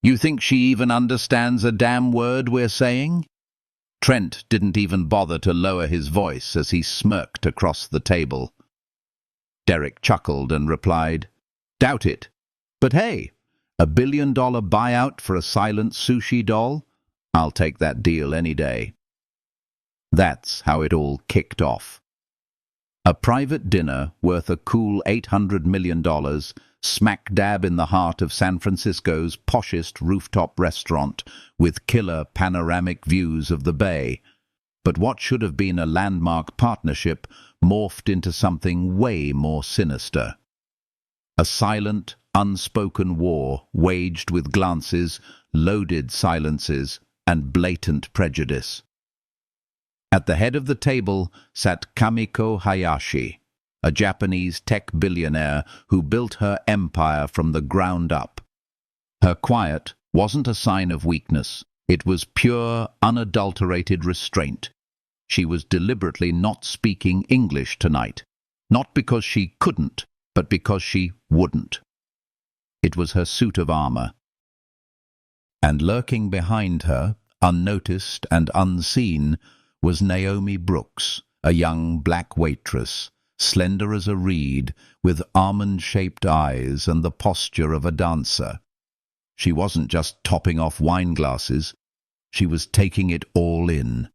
You think she even understands a damn word we're saying? Trent didn't even bother to lower his voice as he smirked across the table. Derek chuckled and replied, "Doubt it. But hey, $1 billion buyout for a silent sushi doll? I'll take that deal any day." That's how it all kicked off. A private dinner worth a cool $800 million, smack dab in the heart of San Francisco's poshest rooftop restaurant with killer panoramic views of the bay. But what should have been a landmark partnership morphed into something way more sinister. A silent, unspoken war waged with glances, loaded silences, and blatant prejudice. At the head of the table sat Kamiko Hayashi, a Japanese tech billionaire who built her empire from the ground up. Her quiet wasn't a sign of weakness. It was pure, unadulterated restraint. She was deliberately not speaking English tonight, not because she couldn't, but because she wouldn't. It was her suit of armor. And lurking behind her, unnoticed and unseen, was Naomi Brooks, a young black waitress, slender as a reed, with almond-shaped eyes and the posture of a dancer. She wasn't just topping off wine glasses. She was taking it all in.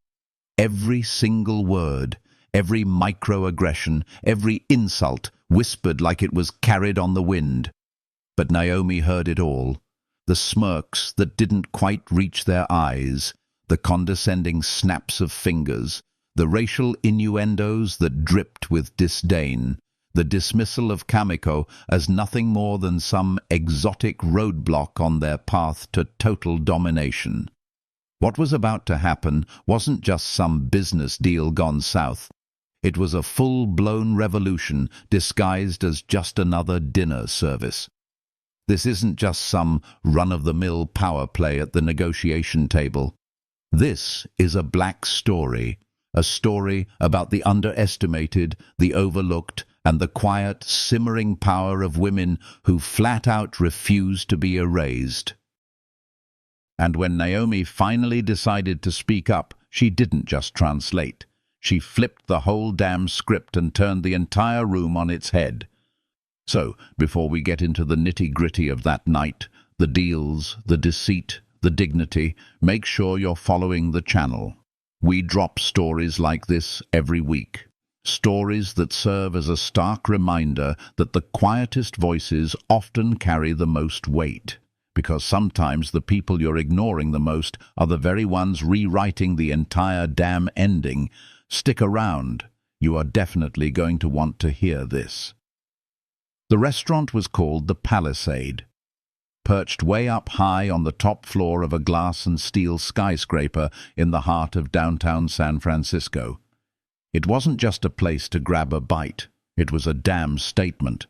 Every single word, every microaggression, every insult, whispered like it was carried on the wind. But Naomi heard it all. The smirks that didn't quite reach their eyes, the condescending snaps of fingers, the racial innuendos that dripped with disdain, the dismissal of Kamiko as nothing more than some exotic roadblock on their path to total domination. What was about to happen wasn't just some business deal gone south. It was a full-blown revolution disguised as just another dinner service. This isn't just some run-of-the-mill power play at the negotiation table. This is a black story, a story about the underestimated, the overlooked, and the quiet, simmering power of women who flat-out refuse to be erased. And when Naomi finally decided to speak up, she didn't just translate. She flipped the whole damn script and turned the entire room on its head. So, before we get into the nitty-gritty of that night, the deals, the deceit, the dignity, make sure you're following the channel. We drop stories like this every week. Stories that serve as a stark reminder that the quietest voices often carry the most weight. Because sometimes the people you're ignoring the most are the very ones rewriting the entire damn ending. Stick around. You are definitely going to want to hear this. The restaurant was called the Palisade. Perched way up high on the top floor of a glass and steel skyscraper in the heart of downtown San Francisco. It wasn't just a place to grab a bite. It was a damn statement.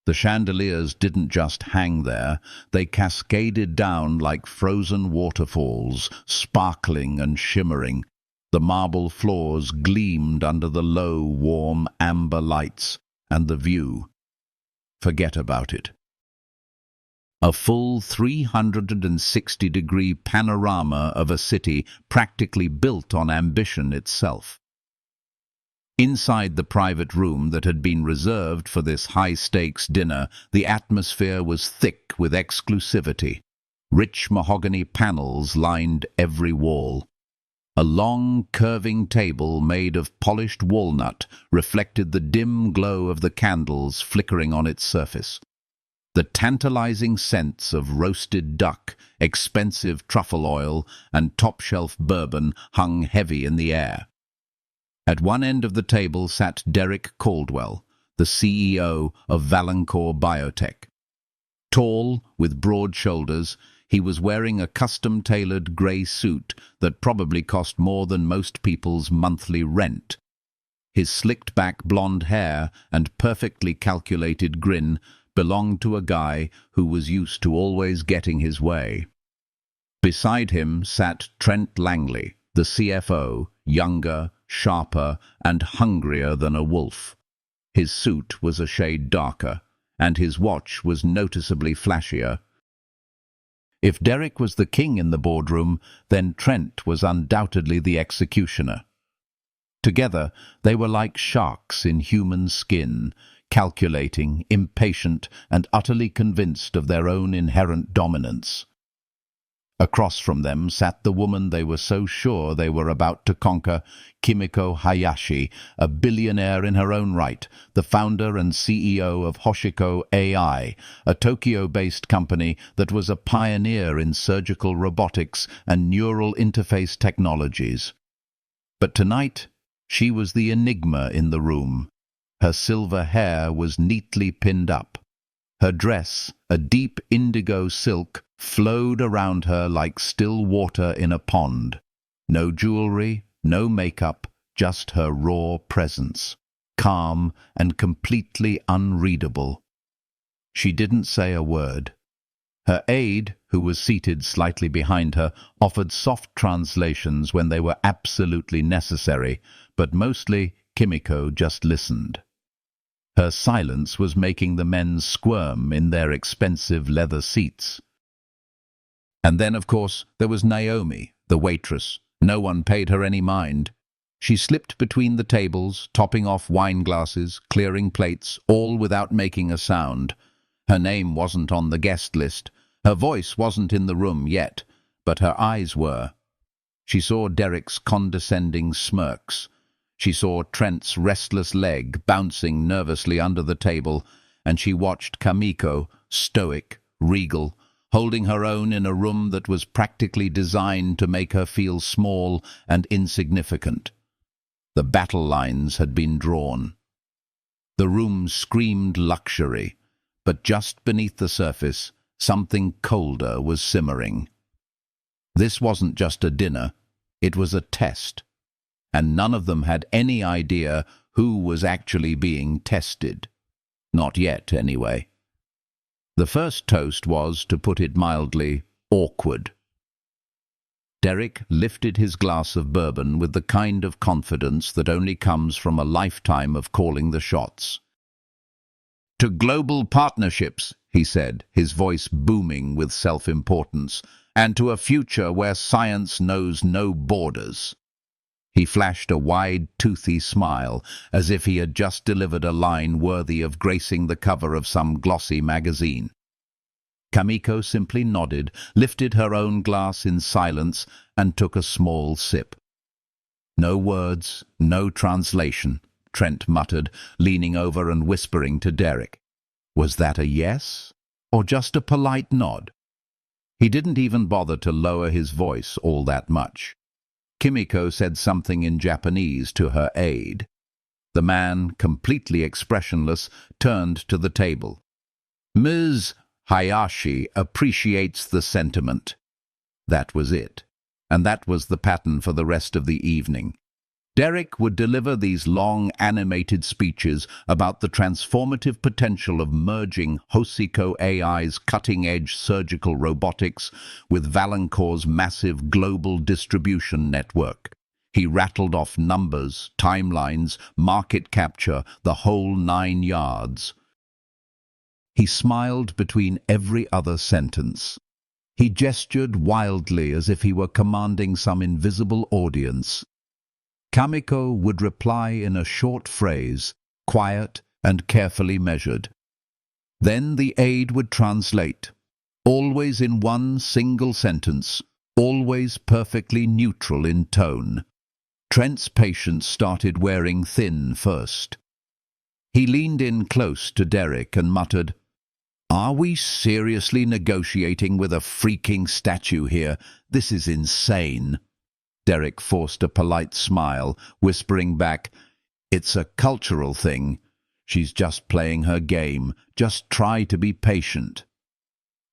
The chandeliers didn't just hang there. They cascaded down like frozen waterfalls, sparkling and shimmering. The marble floors gleamed under the low, warm amber lights, and the view. Forget about it. A full 360-degree panorama of a city practically built on ambition itself. Inside the private room that had been reserved for this high-stakes dinner, the atmosphere was thick with exclusivity. Rich mahogany panels lined every wall. A long, curving table made of polished walnut reflected the dim glow of the candles flickering on its surface. The tantalizing scents of roasted duck, expensive truffle oil, and top-shelf bourbon hung heavy in the air. At one end of the table sat Derek Caldwell, the CEO of Valancourt Biotech. Tall, with broad shoulders, he was wearing a custom-tailored grey suit that probably cost more than most people's monthly rent. His slicked-back blonde hair and perfectly calculated grin belonged to a guy who was used to always getting his way. Beside him sat Trent Langley, the CFO, younger, sharper, and hungrier than a wolf. His suit was a shade darker, and his watch was noticeably flashier. If Derek was the king in the boardroom, then Trent was undoubtedly the executioner. Together, they were like sharks in human skin, calculating, impatient, and utterly convinced of their own inherent dominance. Across from them sat the woman they were so sure they were about to conquer, Kimiko Hayashi, a billionaire in her own right, the founder and CEO of Hoshiko AI, a Tokyo-based company that was a pioneer in surgical robotics and neural interface technologies. But tonight, she was the enigma in the room. Her silver hair was neatly pinned up. Her dress, a deep indigo silk, flowed around her like still water in a pond. No jewelry, no makeup, just her raw presence, calm and completely unreadable. She didn't say a word. Her aide, who was seated slightly behind her, offered soft translations when they were absolutely necessary, but mostly Kimiko just listened. Her silence was making the men squirm in their expensive leather seats. And then, of course, there was Naomi, the waitress. No one paid her any mind. She slipped between the tables, topping off wine glasses, clearing plates, all without making a sound. Her name wasn't on the guest list. Her voice wasn't in the room yet, but her eyes were. She saw Derek's condescending smirks. She saw Trent's restless leg bouncing nervously under the table, and she watched Kamiko, stoic, regal, holding her own in a room that was practically designed to make her feel small and insignificant. The battle lines had been drawn. The room screamed luxury, but just beneath the surface, something colder was simmering. This wasn't just a dinner, it was a test. And none of them had any idea who was actually being tested. Not yet, anyway. The first toast was, to put it mildly, awkward. Derek lifted his glass of bourbon with the kind of confidence that only comes from a lifetime of calling the shots. "To global partnerships," he said, his voice booming with self-importance, "and to a future where science knows no borders." He flashed a wide, toothy smile, as if he had just delivered a line worthy of gracing the cover of some glossy magazine. Kamiko simply nodded, lifted her own glass in silence, and took a small sip. "No words, no translation," Trent muttered, leaning over and whispering to Derek. Was that a yes, or just a polite nod? He didn't even bother to lower his voice all that much. Kimiko said something in Japanese to her aide. The man, completely expressionless, turned to the table. "Ms. Hayashi appreciates the sentiment." That was it, and that was the pattern for the rest of the evening. Derek would deliver these long, animated speeches about the transformative potential of merging Hoshiko AI's cutting-edge surgical robotics with Valancourt's massive global distribution network. He rattled off numbers, timelines, market capture, the whole 9 yards. He smiled between every other sentence. He gestured wildly as if he were commanding some invisible audience. Kamiko would reply in a short phrase, quiet and carefully measured. Then the aide would translate, always in one single sentence, always perfectly neutral in tone. Trent's patience started wearing thin first. He leaned in close to Derek and muttered, "Are we seriously negotiating with a freaking statue here? This is insane." Derek forced a polite smile, whispering back, "It's a cultural thing. She's just playing her game. Just try to be patient."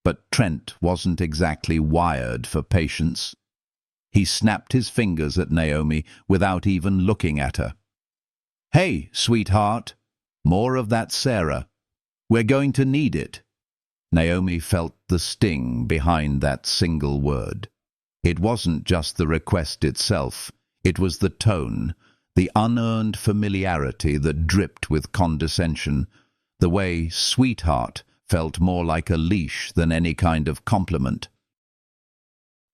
But Trent wasn't exactly wired for patience. He snapped his fingers at Naomi without even looking at her. "Hey, sweetheart, more of that Sarah. We're going to need it." Naomi felt the sting behind that single word. It wasn't just the request itself, it was the tone, the unearned familiarity that dripped with condescension, the way "sweetheart" felt more like a leash than any kind of compliment.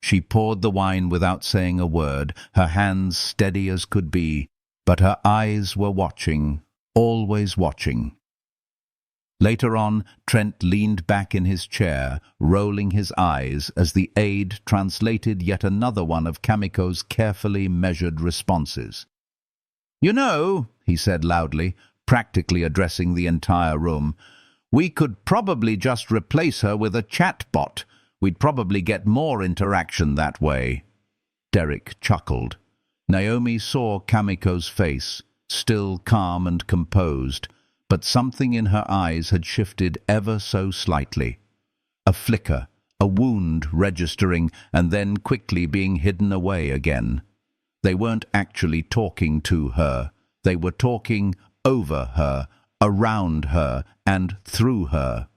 She poured the wine without saying a word, her hands steady as could be, but her eyes were watching, always watching. Later on, Trent leaned back in his chair, rolling his eyes as the aide translated yet another one of Kamiko's carefully measured responses. "You know," he said loudly, practically addressing the entire room, "we could probably just replace her with a chatbot. We'd probably get more interaction that way." Derek chuckled. Naomi saw Kamiko's face, still calm and composed, but something in her eyes had shifted ever so slightly. A flicker, a wound registering and then quickly being hidden away again. They weren't actually talking to her. They were talking over her, around her, and through her.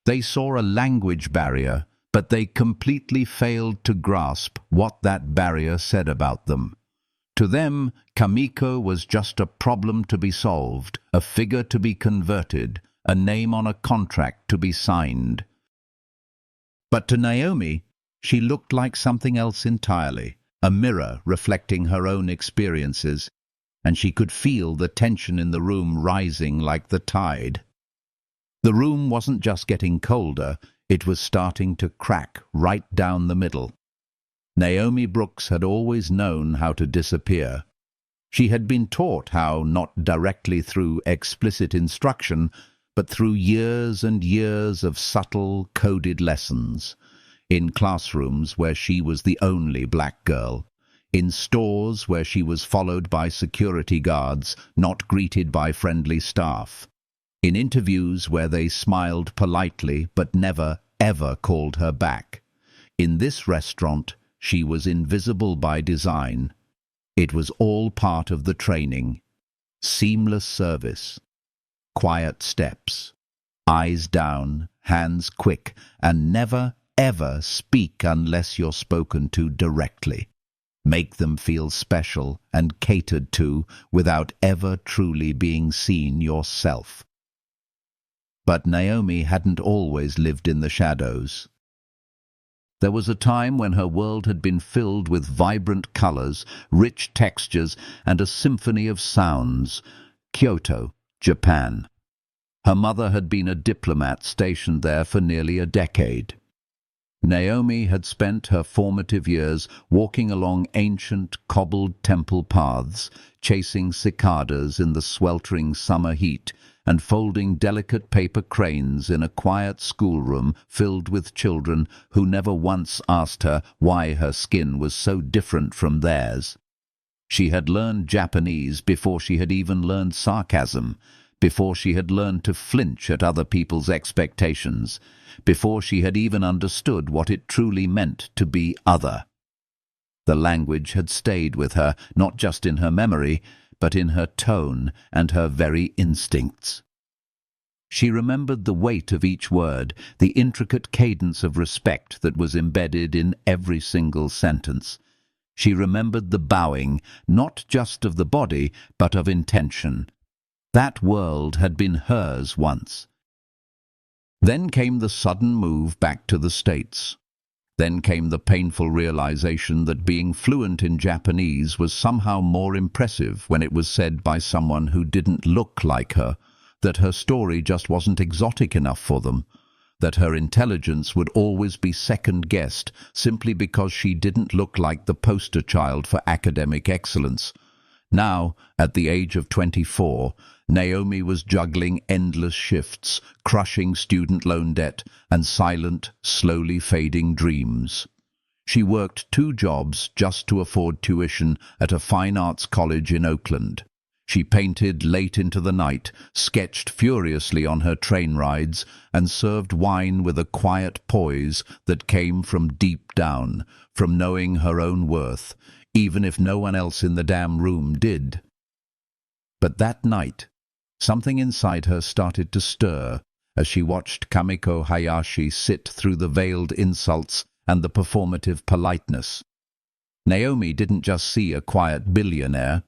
They saw a language barrier, but they completely failed to grasp what that barrier said about them. To them, Kamiko was just a problem to be solved, a figure to be converted, a name on a contract to be signed. But to Naomi, she looked like something else entirely, a mirror reflecting her own experiences, and she could feel the tension in the room rising like the tide. The room wasn't just getting colder, it was starting to crack right down the middle. Naomi Brooks had always known how to disappear. She had been taught how, not directly through explicit instruction, but through years and years of subtle, coded lessons. In classrooms where she was the only black girl. In stores where she was followed by security guards, not greeted by friendly staff. In interviews where they smiled politely but never, ever called her back. In this restaurant, she was invisible by design. It was all part of the training. Seamless service. Quiet steps. Eyes down, hands quick, and never, ever speak unless you're spoken to directly. Make them feel special and catered to without ever truly being seen yourself. But Naomi hadn't always lived in the shadows. There was a time when her world had been filled with vibrant colors, rich textures, and a symphony of sounds. Kyoto, Japan. Her mother had been a diplomat stationed there for nearly a decade. Naomi had spent her formative years walking along ancient, cobbled temple paths, chasing cicadas in the sweltering summer heat, and folding delicate paper cranes in a quiet schoolroom filled with children who never once asked her why her skin was so different from theirs. She had learned Japanese before she had even learned sarcasm, before she had learned to flinch at other people's expectations, before she had even understood what it truly meant to be other. The language had stayed with her, not just in her memory, but in her tone and her very instincts. She remembered the weight of each word, the intricate cadence of respect that was embedded in every single sentence. She remembered the bowing, not just of the body, but of intention. That world had been hers once. Then came the sudden move back to the States. Then came the painful realization that being fluent in Japanese was somehow more impressive when it was said by someone who didn't look like her, that her story just wasn't exotic enough for them, that her intelligence would always be second-guessed simply because she didn't look like the poster child for academic excellence. Now, at the age of 24, Naomi was juggling endless shifts, crushing student loan debt, and silent, slowly fading dreams. She worked 2 jobs just to afford tuition at a fine arts college in Oakland. She painted late into the night, sketched furiously on her train rides, and served wine with a quiet poise that came from deep down, from knowing her own worth, even if no one else in the damn room did. But that night, something inside her started to stir as she watched Kamiko Hayashi sit through the veiled insults and the performative politeness. Naomi didn't just see a quiet billionaire.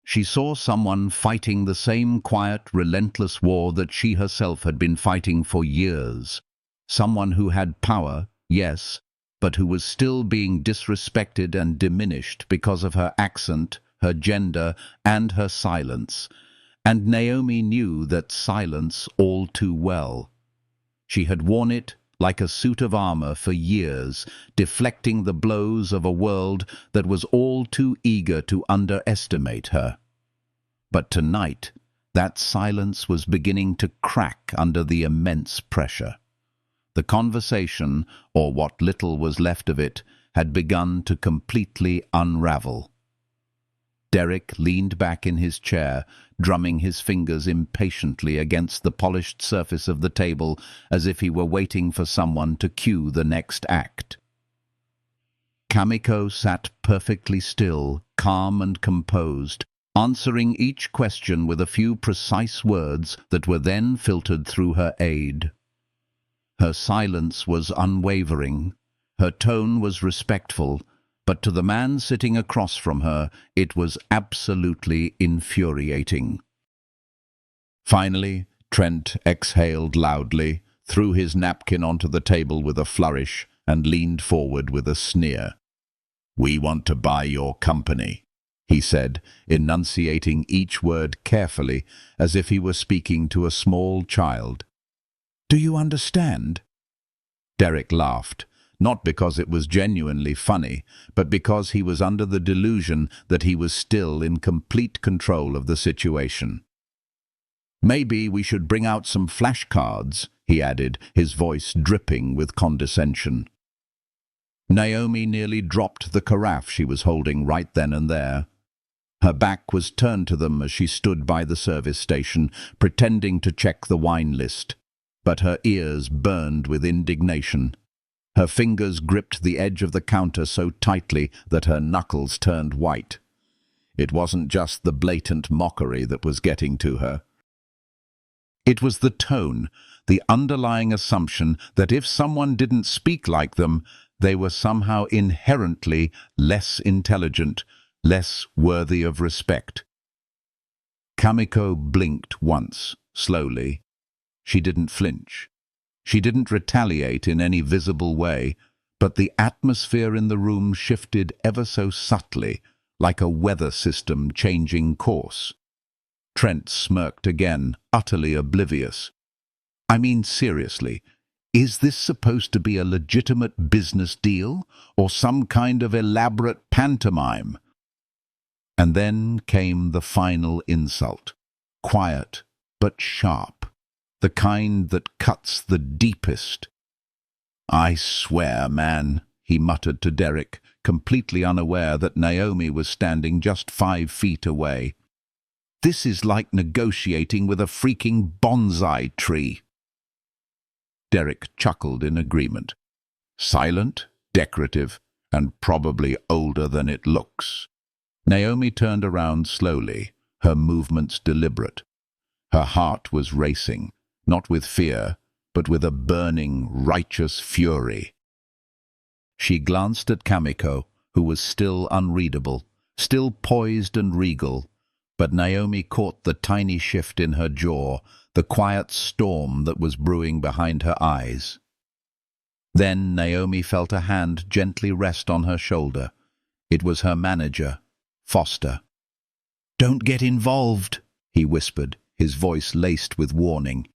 She saw someone fighting the same quiet, relentless war that she herself had been fighting for years. Someone who had power, yes, but who was still being disrespected and diminished because of her accent, her gender, and her silence. And Naomi knew that silence all too well. She had worn it like a suit of armor for years, deflecting the blows of a world that was all too eager to underestimate her. But tonight, that silence was beginning to crack under the immense pressure. The conversation, or what little was left of it, had begun to completely unravel. Derek leaned back in his chair, drumming his fingers impatiently against the polished surface of the table as if he were waiting for someone to cue the next act. Kamiko sat perfectly still, calm and composed, answering each question with a few precise words that were then filtered through her aide. Her silence was unwavering, her tone was respectful, but to the man sitting across from her, it was absolutely infuriating. Finally, Trent exhaled loudly, threw his napkin onto the table with a flourish, and leaned forward with a sneer. "We want to buy your company," he said, enunciating each word carefully, as if he were speaking to a small child. "Do you understand?" Derek laughed. Not because it was genuinely funny, but because he was under the delusion that he was still in complete control of the situation. "Maybe we should bring out some flashcards," he added, his voice dripping with condescension. Naomi nearly dropped the carafe she was holding right then and there. Her back was turned to them as she stood by the service station, pretending to check the wine list, but her ears burned with indignation. Her fingers gripped the edge of the counter so tightly that her knuckles turned white. It wasn't just the blatant mockery that was getting to her. It was the tone, the underlying assumption that if someone didn't speak like them, they were somehow inherently less intelligent, less worthy of respect. Kamiko blinked once, slowly. She didn't flinch. She didn't retaliate in any visible way, but the atmosphere in the room shifted ever so subtly, like a weather system changing course. Trent smirked again, utterly oblivious. "I mean, seriously, is this supposed to be a legitimate business deal, or some kind of elaborate pantomime?" And then came the final insult, quiet but sharp. The kind that cuts the deepest. "I swear, man," he muttered to Derek, completely unaware that Naomi was standing just 5 feet away. "This is like negotiating with a freaking bonsai tree." Derek chuckled in agreement. Silent, decorative, and probably older than it looks. Naomi turned around slowly, her movements deliberate. Her heart was racing. Not with fear, but with a burning, righteous fury. She glanced at Kamiko, who was still unreadable, still poised and regal, but Naomi caught the tiny shift in her jaw, the quiet storm that was brewing behind her eyes. Then Naomi felt a hand gently rest on her shoulder. It was her manager, Foster. "Don't get involved," he whispered, his voice laced with warning.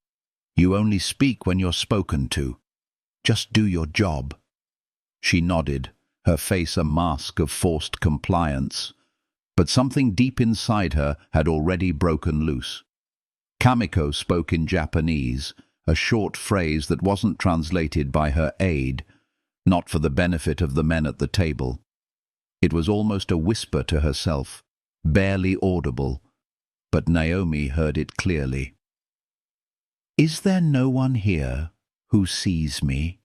"You only speak when you're spoken to. Just do your job." She nodded, her face a mask of forced compliance. But something deep inside her had already broken loose. Kamiko spoke in Japanese, a short phrase that wasn't translated by her aide, not for the benefit of the men at the table. It was almost a whisper to herself, barely audible, but Naomi heard it clearly. "Is there no one here who sees me?"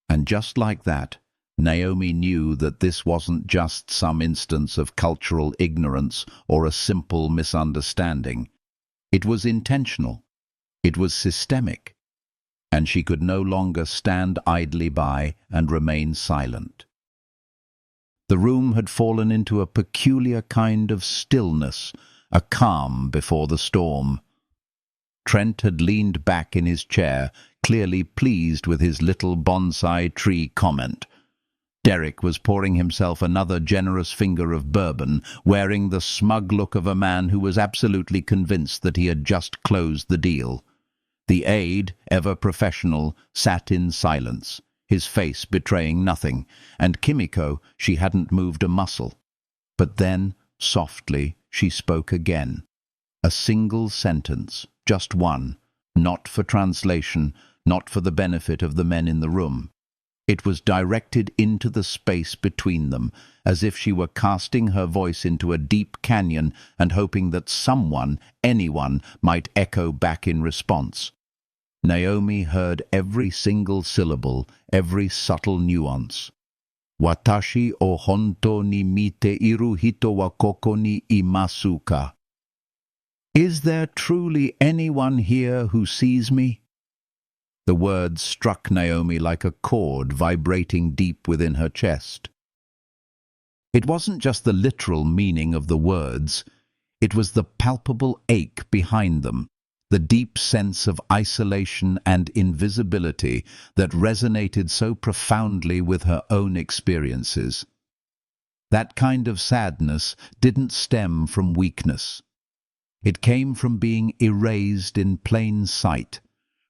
And just like that, Naomi knew that this wasn't just some instance of cultural ignorance or a simple misunderstanding. It was intentional. It was systemic. And she could no longer stand idly by and remain silent. The room had fallen into a peculiar kind of stillness, a calm before the storm. Trent had leaned back in his chair, clearly pleased with his little bonsai tree comment. Derek was pouring himself another generous finger of bourbon, wearing the smug look of a man who was absolutely convinced that he had just closed the deal. The aide, ever professional, sat in silence, his face betraying nothing, and Kimiko, she hadn't moved a muscle. But then, softly, she spoke again. A single sentence, just one, not for translation, not for the benefit of the men in the room. It was directed into the space between them, as if she were casting her voice into a deep canyon and hoping that someone, anyone, might echo back in response. Naomi heard every single syllable, every subtle nuance. Watashi o honto ni mite iru hito wa koko ni imasu ka? Is there truly anyone here who sees me? The words struck Naomi like a chord vibrating deep within her chest. It wasn't just the literal meaning of the words, it was the palpable ache behind them, the deep sense of isolation and invisibility that resonated so profoundly with her own experiences. That kind of sadness didn't stem from weakness. It came from being erased in plain sight,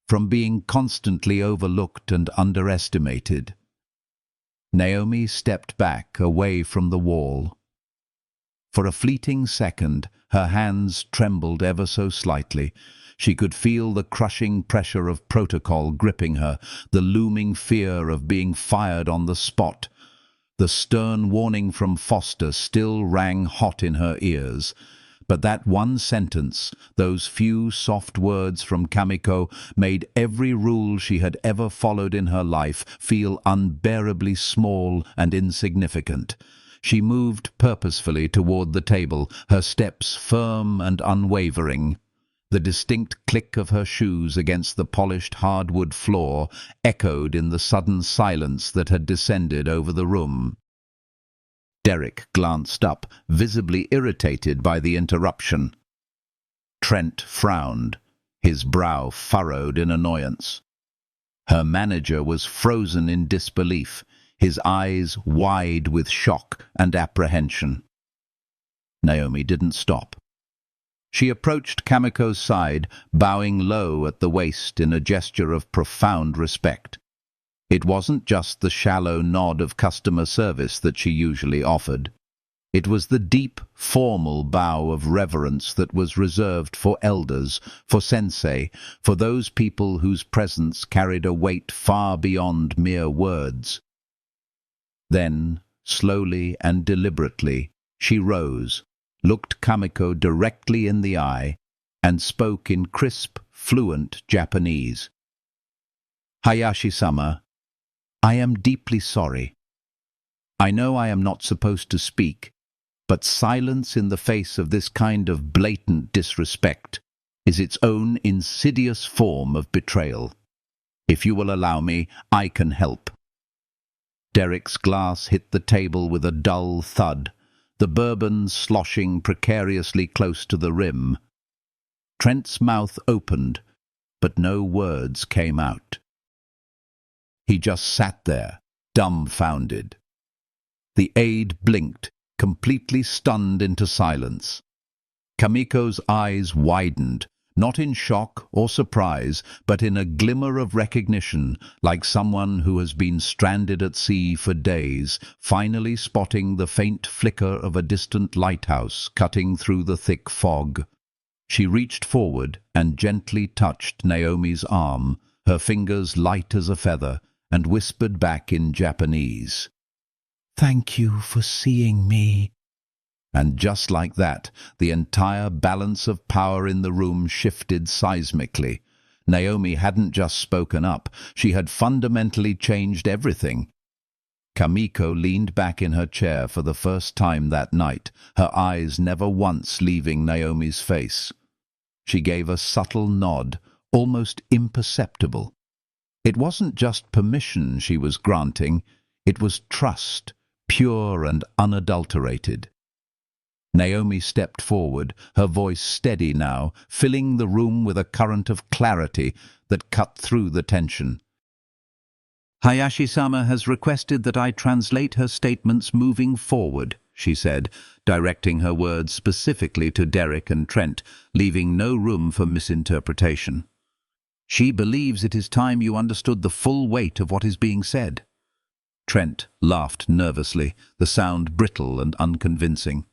from being constantly overlooked and underestimated. Naomi stepped back, away from the wall. For a fleeting second, her hands trembled ever so slightly. She could feel the crushing pressure of protocol gripping her, the looming fear of being fired on the spot. The stern warning from Foster still rang hot in her ears. But that one sentence, those few soft words from Kamiko, made every rule she had ever followed in her life feel unbearably small and insignificant. She moved purposefully toward the table, her steps firm and unwavering. The distinct click of her shoes against the polished hardwood floor echoed in the sudden silence that had descended over the room. Derek glanced up, visibly irritated by the interruption. Trent frowned, his brow furrowed in annoyance. Her manager was frozen in disbelief, his eyes wide with shock and apprehension. Naomi didn't stop. She approached Kamiko's side, bowing low at the waist in a gesture of profound respect. It wasn't just the shallow nod of customer service that she usually offered. It was the deep, formal bow of reverence that was reserved for elders, for sensei, for those people whose presence carried a weight far beyond mere words. Then, slowly and deliberately, she rose, looked Kamiko directly in the eye, and spoke in crisp, fluent Japanese. Hayashi-sama, I am deeply sorry. I know I am not supposed to speak, but silence in the face of this kind of blatant disrespect is its own insidious form of betrayal. If you will allow me, I can help. Derek's glass hit the table with a dull thud, the bourbon sloshing precariously close to the rim. Trent's mouth opened, but no words came out. He just sat there, dumbfounded. The aide blinked, completely stunned into silence. Kamiko's eyes widened, not in shock or surprise, but in a glimmer of recognition, like someone who has been stranded at sea for days, finally spotting the faint flicker of a distant lighthouse cutting through the thick fog. She reached forward and gently touched Naomi's arm, her fingers light as a feather, and whispered back in Japanese, "Thank you for seeing me." And just like that, the entire balance of power in the room shifted seismically. Naomi hadn't just spoken up, she had fundamentally changed everything. Kamiko leaned back in her chair for the first time that night, her eyes never once leaving Naomi's face. She gave a subtle nod, almost imperceptible. It wasn't just permission she was granting, it was trust, pure and unadulterated. Naomi stepped forward, her voice steady now, filling the room with a current of clarity that cut through the tension. Hayashi-sama has requested that I translate her statements moving forward, she said, directing her words specifically to Derek and Trent, leaving no room for misinterpretation. She believes it is time you understood the full weight of what is being said. Trent laughed nervously, the sound brittle and unconvincing.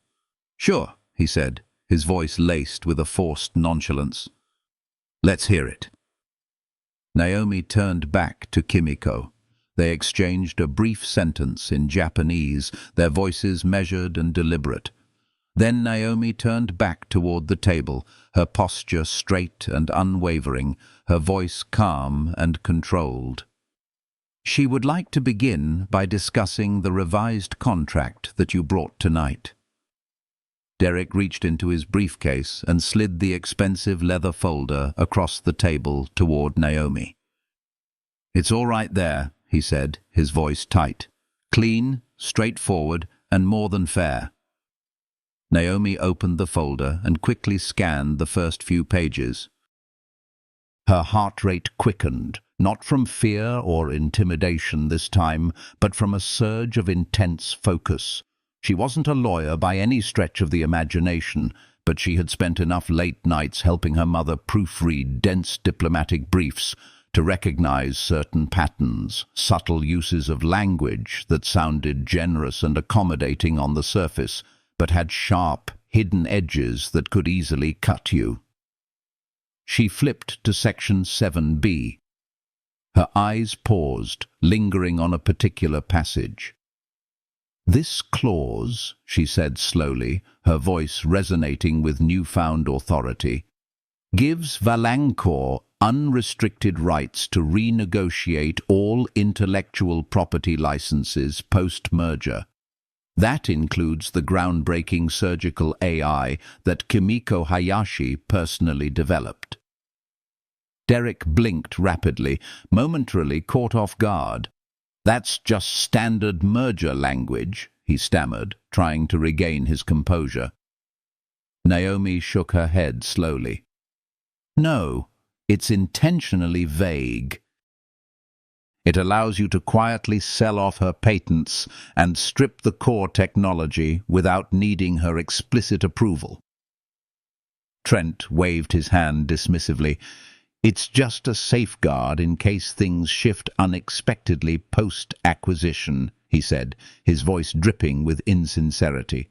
Sure, he said, his voice laced with a forced nonchalance. Let's hear it. Naomi turned back to Kimiko. They exchanged a brief sentence in Japanese, their voices measured and deliberate. Then Naomi turned back toward the table, her posture straight and unwavering, her voice calm and controlled. She would like to begin by discussing the revised contract that you brought tonight. Derek reached into his briefcase and slid the expensive leather folder across the table toward Naomi. It's all right there, he said, his voice tight. Clean, straightforward, and more than fair. Naomi opened the folder and quickly scanned the first few pages. Her heart rate quickened, not from fear or intimidation this time, but from a surge of intense focus. She wasn't a lawyer by any stretch of the imagination, but she had spent enough late nights helping her mother proofread dense diplomatic briefs to recognize certain patterns, subtle uses of language that sounded generous and accommodating on the surface, but had sharp, hidden edges that could easily cut you. She flipped to section 7b. Her eyes paused, lingering on a particular passage. This clause, she said slowly, her voice resonating with newfound authority, gives Valancourt unrestricted rights to renegotiate all intellectual property licenses post-merger. That includes the groundbreaking surgical AI that Kimiko Hayashi personally developed. Derek blinked rapidly, momentarily caught off guard. That's just standard merger language, he stammered, trying to regain his composure. Naomi shook her head slowly. No, it's intentionally vague. It allows you to quietly sell off her patents and strip the core technology without needing her explicit approval. Trent waved his hand dismissively. It's just a safeguard in case things shift unexpectedly post-acquisition, he said, his voice dripping with insincerity.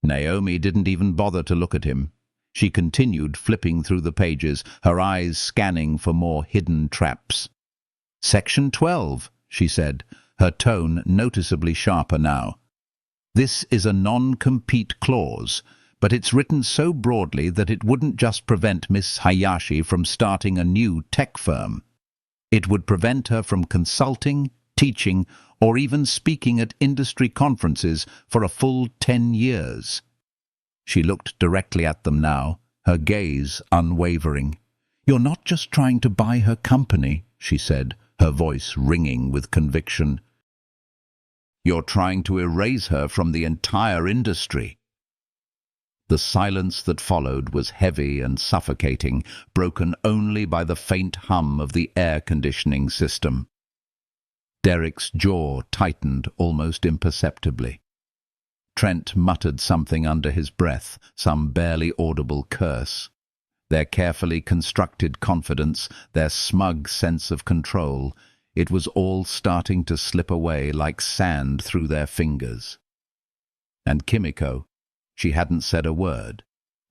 Naomi didn't even bother to look at him. She continued flipping through the pages, her eyes scanning for more hidden traps. Section 12, she said, her tone noticeably sharper now. This is a non-compete clause, but it's written so broadly that it wouldn't just prevent Miss Hayashi from starting a new tech firm. It would prevent her from consulting, teaching, or even speaking at industry conferences for a full 10 years. She looked directly at them now, her gaze unwavering. You're not just trying to buy her company, she said, her voice ringing with conviction. You're trying to erase her from the entire industry. The silence that followed was heavy and suffocating, broken only by the faint hum of the air conditioning system. Derek's jaw tightened almost imperceptibly. Trent muttered something under his breath, some barely audible curse. Their carefully constructed confidence, their smug sense of control, it was all starting to slip away like sand through their fingers. And Kimiko, she hadn't said a word,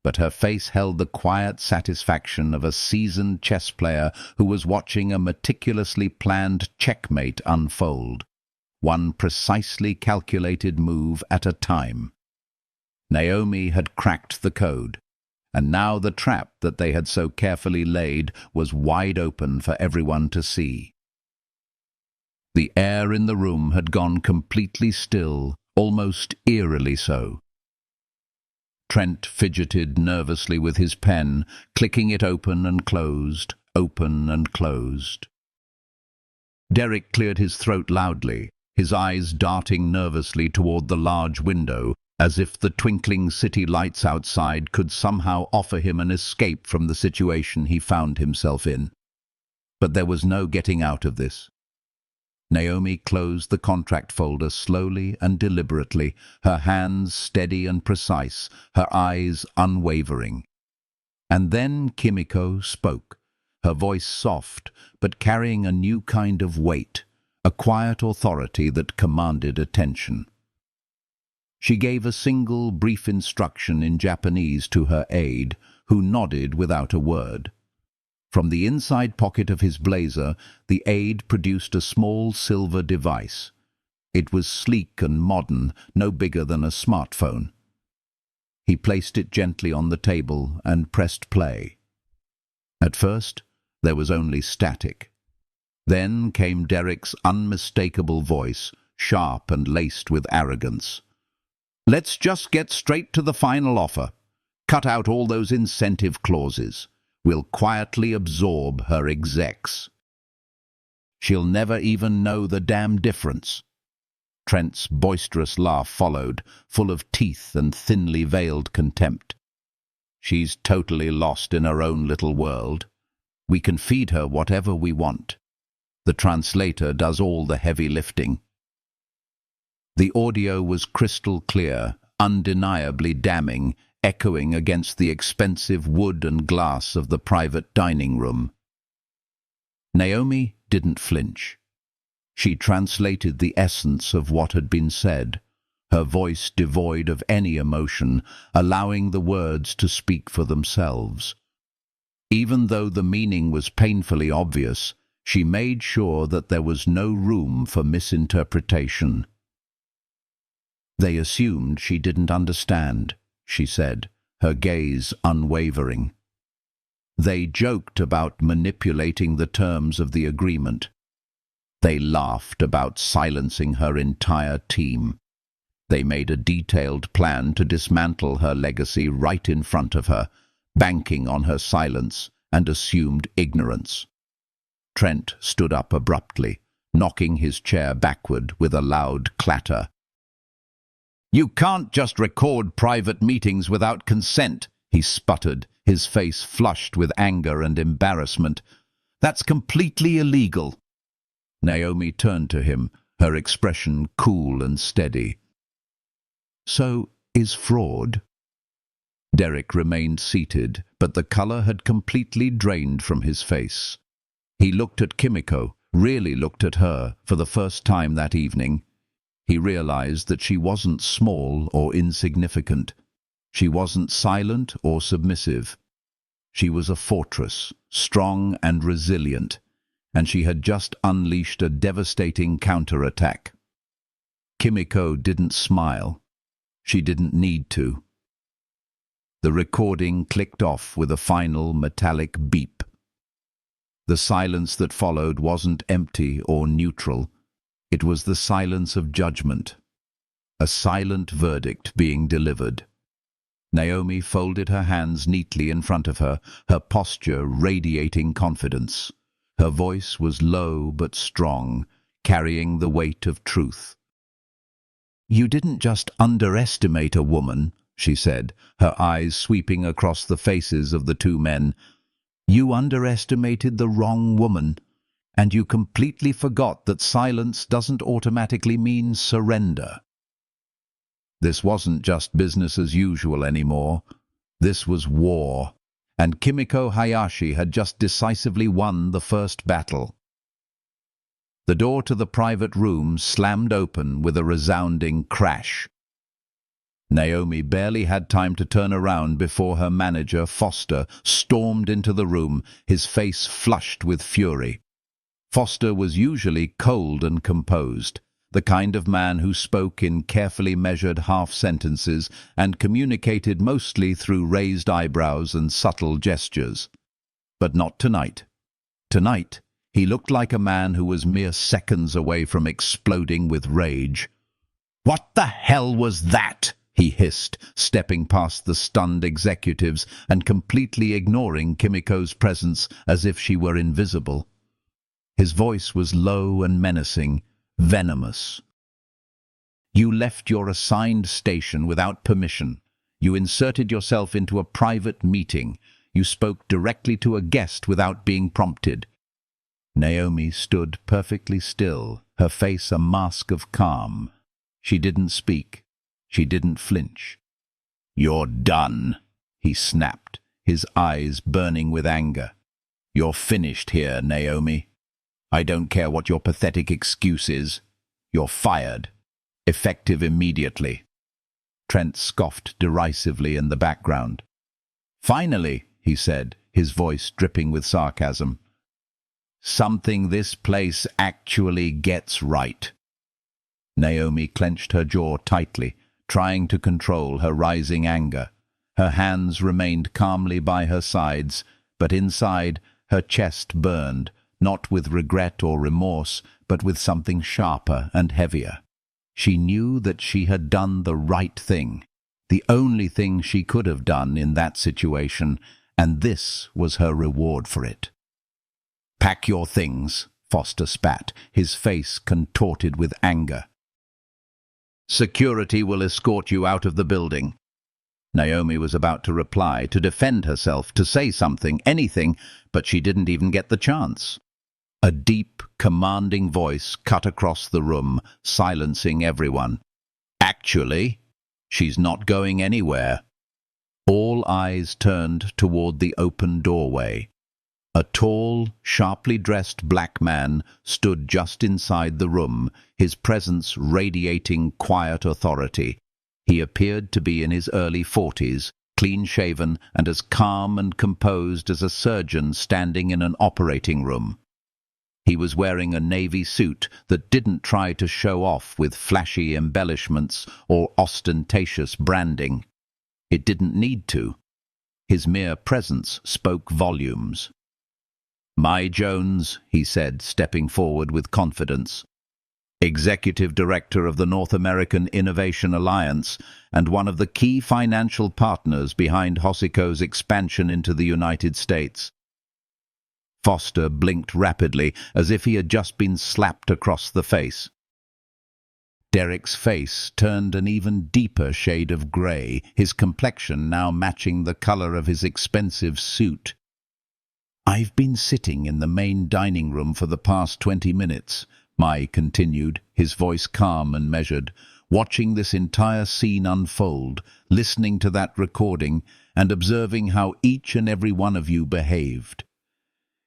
but her face held the quiet satisfaction of a seasoned chess player who was watching a meticulously planned checkmate unfold, one precisely calculated move at a time. Naomi had cracked the code, and now the trap that they had so carefully laid was wide open for everyone to see. The air in the room had gone completely still, almost eerily so. Trent fidgeted nervously with his pen, clicking it open and closed, open and closed. Derek cleared his throat loudly, his eyes darting nervously toward the large window, as if the twinkling city lights outside could somehow offer him an escape from the situation he found himself in. But there was no getting out of this. Naomi closed the contract folder slowly and deliberately, her hands steady and precise, her eyes unwavering. And then Kimiko spoke, her voice soft, but carrying a new kind of weight, a quiet authority that commanded attention. She gave a single brief instruction in Japanese to her aide, who nodded without a word. From the inside pocket of his blazer, the aide produced a small silver device. It was sleek and modern, no bigger than a smartphone. He placed it gently on the table and pressed play. At first, there was only static. Then came Derek's unmistakable voice, sharp and laced with arrogance. "Let's just get straight to the final offer. Cut out all those incentive clauses. We'll quietly absorb her execs. She'll never even know the damn difference." Trent's boisterous laugh followed, full of teeth and thinly veiled contempt. "She's totally lost in her own little world. We can feed her whatever we want. The translator does all the heavy lifting." The audio was crystal clear, undeniably damning, echoing against the expensive wood and glass of the private dining room. Naomi didn't flinch. She translated the essence of what had been said, her voice devoid of any emotion, allowing the words to speak for themselves. Even though the meaning was painfully obvious, she made sure that there was no room for misinterpretation. "They assumed she didn't understand," she said, her gaze unwavering. "They joked about manipulating the terms of the agreement. They laughed about silencing her entire team. They made a detailed plan to dismantle her legacy right in front of her, banking on her silence and assumed ignorance." Trent stood up abruptly, knocking his chair backward with a loud clatter. "You can't just record private meetings without consent," he sputtered, his face flushed with anger and embarrassment. "That's completely illegal." Naomi turned to him, her expression cool and steady. "So, is fraud?" Derek remained seated, but the color had completely drained from his face. He looked at Kimiko, really looked at her, for the first time that evening. He realized that she wasn't small or insignificant. She wasn't silent or submissive. She was a fortress, strong and resilient, and she had just unleashed a devastating counterattack. Kimiko didn't smile. She didn't need to. The recording clicked off with a final metallic beep. The silence that followed wasn't empty or neutral. It was the silence of judgment, a silent verdict being delivered. Naomi folded her hands neatly in front of her, her posture radiating confidence. Her voice was low but strong, carrying the weight of truth. "You didn't just underestimate a woman," she said, her eyes sweeping across the faces of the two men. "You underestimated the wrong woman. And you completely forgot that silence doesn't automatically mean surrender." This wasn't just business as usual anymore. This was war, and Kimiko Hayashi had just decisively won the first battle. The door to the private room slammed open with a resounding crash. Naomi barely had time to turn around before her manager, Foster, stormed into the room, his face flushed with fury. Foster was usually cold and composed, the kind of man who spoke in carefully measured half-sentences and communicated mostly through raised eyebrows and subtle gestures. But not tonight. Tonight, he looked like a man who was mere seconds away from exploding with rage. "What the hell was that?" he hissed, stepping past the stunned executives and completely ignoring Kimiko's presence as if she were invisible. His voice was low and menacing, venomous. "You left your assigned station without permission. You inserted yourself into a private meeting. You spoke directly to a guest without being prompted. Naomi stood perfectly still, her face a mask of calm. She didn't speak. She didn't flinch. "You're done," he snapped, his eyes burning with anger. "You're finished here, Naomi. I don't care what your pathetic excuse is. You're fired. Effective immediately." Trent scoffed derisively in the background. "Finally," he said, his voice dripping with sarcasm. "Something this place actually gets right." Naomi clenched her jaw tightly, trying to control her rising anger. Her hands remained calmly by her sides, but inside her chest burned, not with regret or remorse, but with something sharper and heavier. She knew that she had done the right thing, the only thing she could have done in that situation, and this was her reward for it. "Pack your things," Foster spat, his face contorted with anger. "Security will escort you out of the building." Naomi was about to reply, to defend herself, to say something, anything, but she didn't even get the chance. A deep, commanding voice cut across the room, silencing everyone. "Actually, she's not going anywhere." All eyes turned toward the open doorway. A tall, sharply dressed black man stood just inside the room, his presence radiating quiet authority. He appeared to be in his early 40s, clean-shaven and as calm and composed as a surgeon standing in an operating room. He was wearing a navy suit that didn't try to show off with flashy embellishments or ostentatious branding. It didn't need to. His mere presence spoke volumes. "My Jones," he said, stepping forward with confidence. "Executive Director of the North American Innovation Alliance and one of the key financial partners behind Hosiko's expansion into the United States." Foster blinked rapidly, as if he had just been slapped across the face. Derek's face turned an even deeper shade of grey, his complexion now matching the colour of his expensive suit. "I've been sitting in the main dining room for the past 20 minutes, Mai continued, his voice calm and measured, watching this entire scene unfold, listening to that recording, and observing how each and every one of you behaved."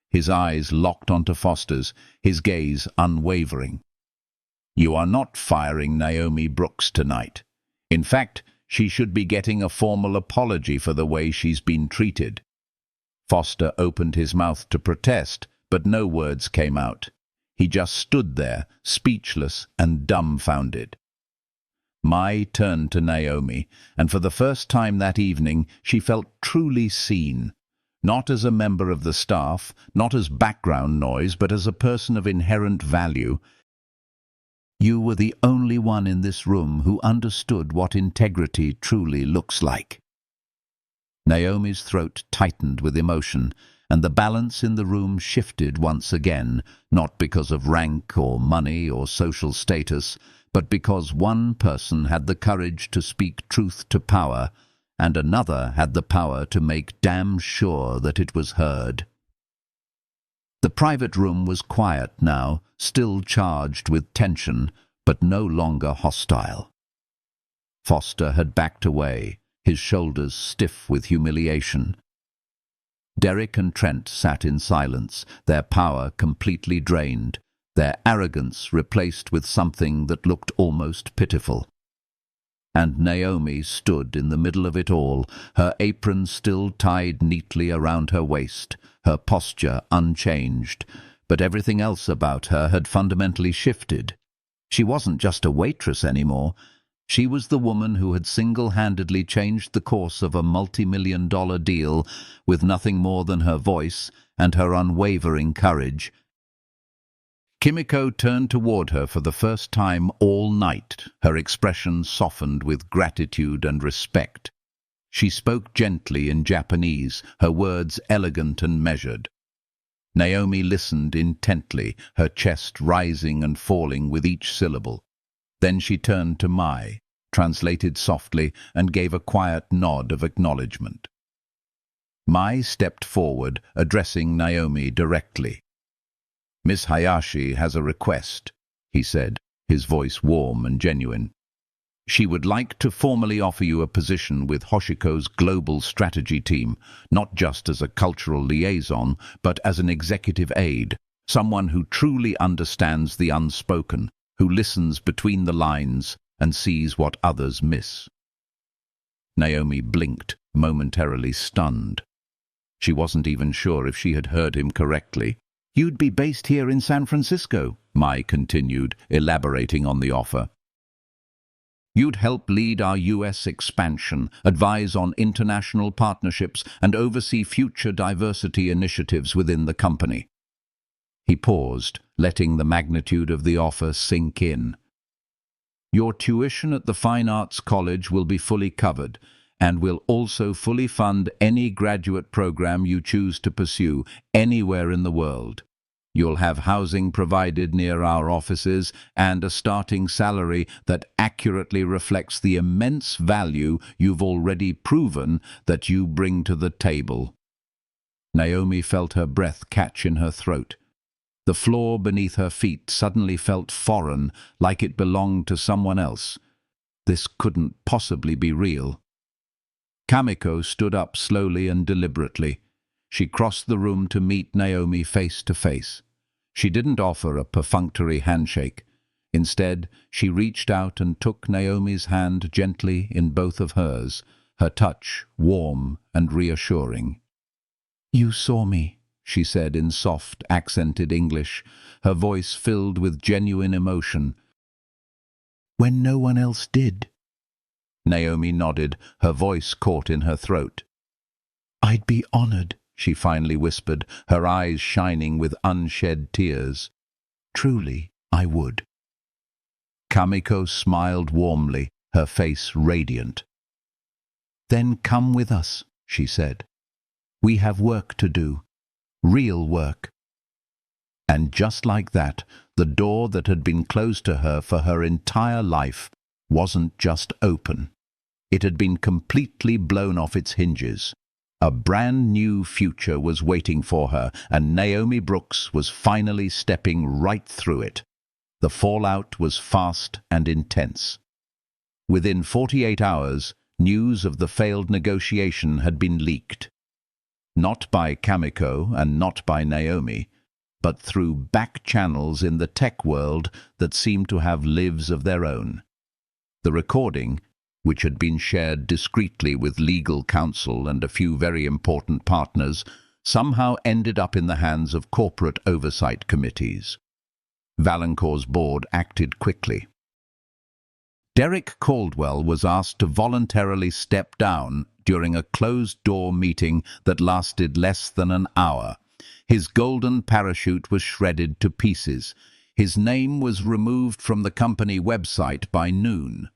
His eyes locked onto Foster's, his gaze unwavering. "You are not firing Naomi Brooks tonight. In fact, she should be getting a formal apology for the way she's been treated." Foster opened his mouth to protest, but no words came out. He just stood there, speechless and dumbfounded. Mai turned to Naomi, and for the first time that evening she felt truly seen, not as a member of the staff, not as background noise, but as a person of inherent value. "You were the only one in this room who understood what integrity truly looks like." Naomi's throat tightened with emotion, and the balance in the room shifted once again, not because of rank or money or social status, but because one person had the courage to speak truth to power, and another had the power to make damn sure that it was heard. The private room was quiet now, still charged with tension, but no longer hostile. Foster had backed away, his shoulders stiff with humiliation. Derek and Trent sat in silence, their power completely drained, their arrogance replaced with something that looked almost pitiful. And Naomi stood in the middle of it all, her apron still tied neatly around her waist, her posture unchanged, but everything else about her had fundamentally shifted. She wasn't just a waitress anymore. She was the woman who had single-handedly changed the course of a multi-million-dollar deal with nothing more than her voice and her unwavering courage. Kimiko turned toward her for the first time all night, her expression softened with gratitude and respect. She spoke gently in Japanese, her words elegant and measured. Naomi listened intently, her chest rising and falling with each syllable. Then she turned to Mai, translated softly, and gave a quiet nod of acknowledgement. Mai stepped forward, addressing Naomi directly. "Miss Hayashi has a request," he said, his voice warm and genuine. "She would like to formally offer you a position with Hoshiko's global strategy team, not just as a cultural liaison, but as an executive aide, someone who truly understands the unspoken, who listens between the lines and sees what others miss." Naomi blinked, momentarily stunned. She wasn't even sure if she had heard him correctly. "You'd be based here in San Francisco," Mai continued, elaborating on the offer. "You'd help lead our U.S. expansion, advise on international partnerships, and oversee future diversity initiatives within the company." He paused, letting the magnitude of the offer sink in. "Your tuition at the Fine Arts College will be fully covered, and will also fully fund any graduate program you choose to pursue anywhere in the world. You'll have housing provided near our offices and a starting salary that accurately reflects the immense value you've already proven that you bring to the table." Naomi felt her breath catch in her throat. The floor beneath her feet suddenly felt foreign, like it belonged to someone else. This couldn't possibly be real. Kamiko stood up slowly and deliberately. She crossed the room to meet Naomi face to face. She didn't offer a perfunctory handshake. Instead, she reached out and took Naomi's hand gently in both of hers, her touch warm and reassuring. "You saw me," she said in soft, accented English, her voice filled with genuine emotion. "When no one else did." Naomi nodded, her voice caught in her throat. "I'd be honored," she finally whispered, her eyes shining with unshed tears. "Truly, I would." Kamiko smiled warmly, her face radiant. "Then come with us," she said. "We have work to do. Real work." And just like that, the door that had been closed to her for her entire life wasn't just open. It had been completely blown off its hinges. A brand new future was waiting for her, and Naomi Brooks was finally stepping right through it. The fallout was fast and intense. Within 48 hours, news of the failed negotiation had been leaked. Not by Kamiko and not by Naomi, but through back channels in the tech world that seemed to have lives of their own. The recording, which had been shared discreetly with legal counsel and a few very important partners, somehow ended up in the hands of corporate oversight committees. Valancourt's board acted quickly. Derek Caldwell was asked to voluntarily step down during a closed-door meeting that lasted less than an hour. His golden parachute was shredded to pieces. His name was removed from the company website by noon.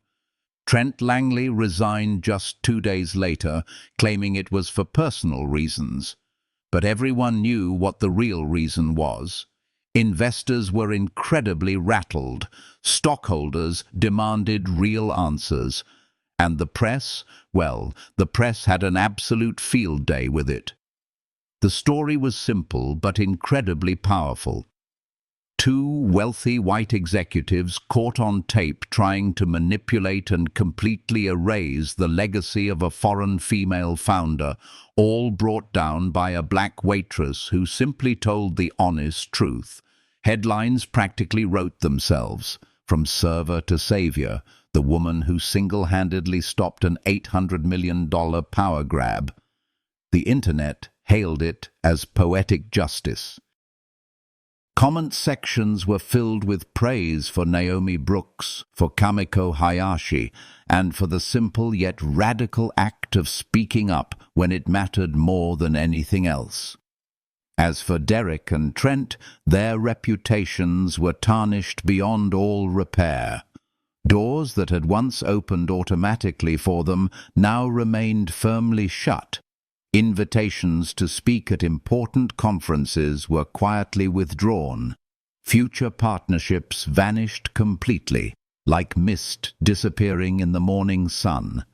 Trent Langley resigned just 2 days later, claiming it was for personal reasons. But everyone knew what the real reason was. Investors were incredibly rattled. Stockholders demanded real answers. And the press, well, the press had an absolute field day with it. The story was simple but incredibly powerful. 2 wealthy white executives caught on tape trying to manipulate and completely erase the legacy of a foreign female founder, all brought down by a black waitress who simply told the honest truth. Headlines practically wrote themselves. From server to savior, the woman who single-handedly stopped an $800 million power grab. The internet hailed it as poetic justice. Comment sections were filled with praise for Naomi Brooks, for Kamiko Hayashi, and for the simple yet radical act of speaking up when it mattered more than anything else. As for Derek and Trent, their reputations were tarnished beyond all repair. Doors that had once opened automatically for them now remained firmly shut. Invitations to speak at important conferences were quietly withdrawn. Future partnerships vanished completely, like mist disappearing in the morning sun.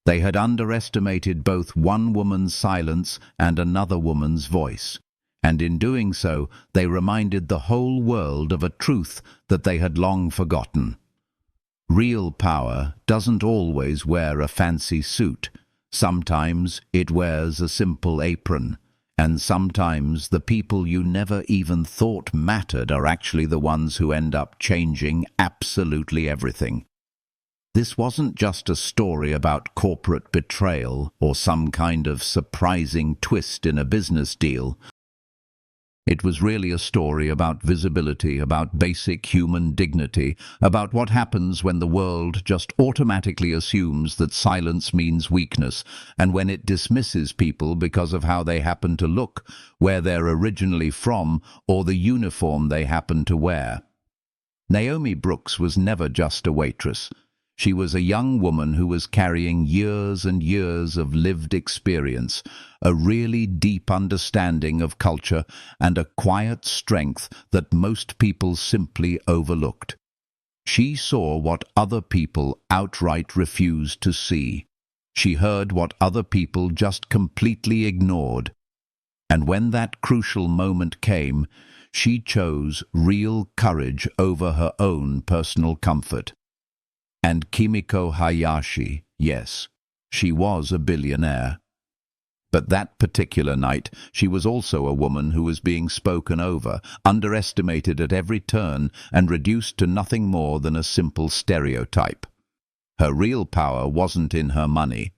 They had underestimated both one woman's silence and another woman's voice. and in doing so they reminded the whole world of a truth that they had long forgotten. Real power doesn't always wear a fancy suit. Sometimes it wears a simple apron, and sometimes the people you never even thought mattered are actually the ones who end up changing absolutely everything. This wasn't just a story about corporate betrayal or some kind of surprising twist in a business deal. It was really a story about visibility, about basic human dignity, about what happens when the world just automatically assumes that silence means weakness, and when it dismisses people because of how they happen to look, where they're originally from, or the uniform they happen to wear. Naomi Brooks was never just a waitress. She was a young woman who was carrying years and years of lived experience, a really deep understanding of culture, and a quiet strength that most people simply overlooked. She saw what other people outright refused to see. She heard what other people just completely ignored. And when that crucial moment came, she chose real courage over her own personal comfort. And Kimiko Hayashi, yes, she was a billionaire. But that particular night, she was also a woman who was being spoken over, underestimated at every turn, and reduced to nothing more than a simple stereotype. Her real power wasn't in her money.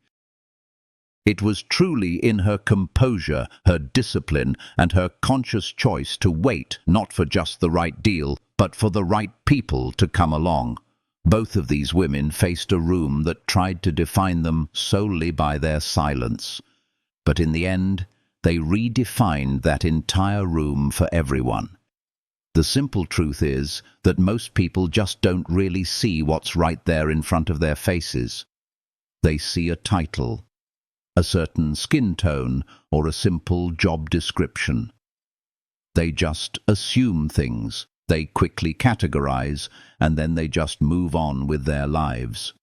It was truly in her composure, her discipline, and her conscious choice to wait not for just the right deal, but for the right people to come along. Both of these women faced a room that tried to define them solely by their silence. But in the end, they redefined that entire room for everyone. The simple truth is that most people just don't really see what's right there in front of their faces. They see a title, a certain skin tone, or a simple job description. They just assume things. They quickly categorize, and then they just move on with their lives.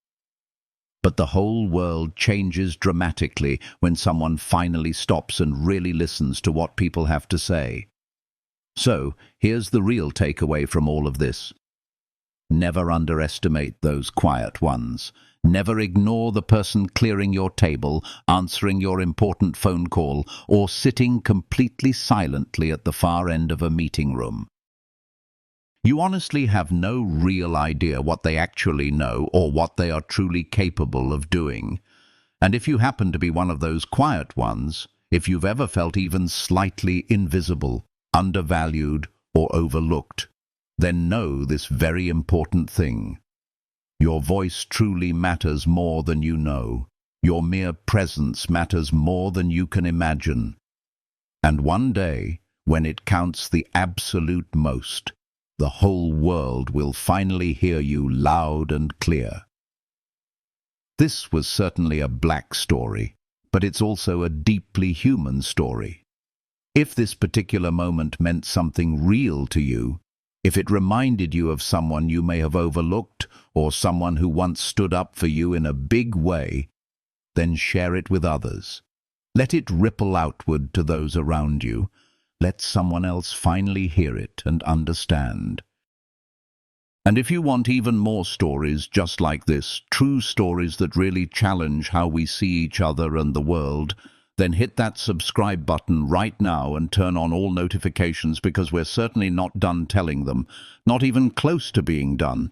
But the whole world changes dramatically when someone finally stops and really listens to what people have to say. So, here's the real takeaway from all of this. Never underestimate those quiet ones. Never ignore the person clearing your table, answering your important phone call, or sitting completely silently at the far end of a meeting room. You honestly have no real idea what they actually know or what they are truly capable of doing. And if you happen to be one of those quiet ones, if you've ever felt even slightly invisible, undervalued, or overlooked, then know this very important thing. Your voice truly matters more than you know. Your mere presence matters more than you can imagine. And one day, when it counts the absolute most, the whole world will finally hear you loud and clear. This was certainly a black story, but it's also a deeply human story. If this particular moment meant something real to you, if it reminded you of someone you may have overlooked or someone who once stood up for you in a big way, then share it with others. Let it ripple outward to those around you. Let someone else finally hear it and understand. And if you want even more stories just like this, true stories that really challenge how we see each other and the world, then hit that subscribe button right now and turn on all notifications, because we're certainly not done telling them, not even close to being done.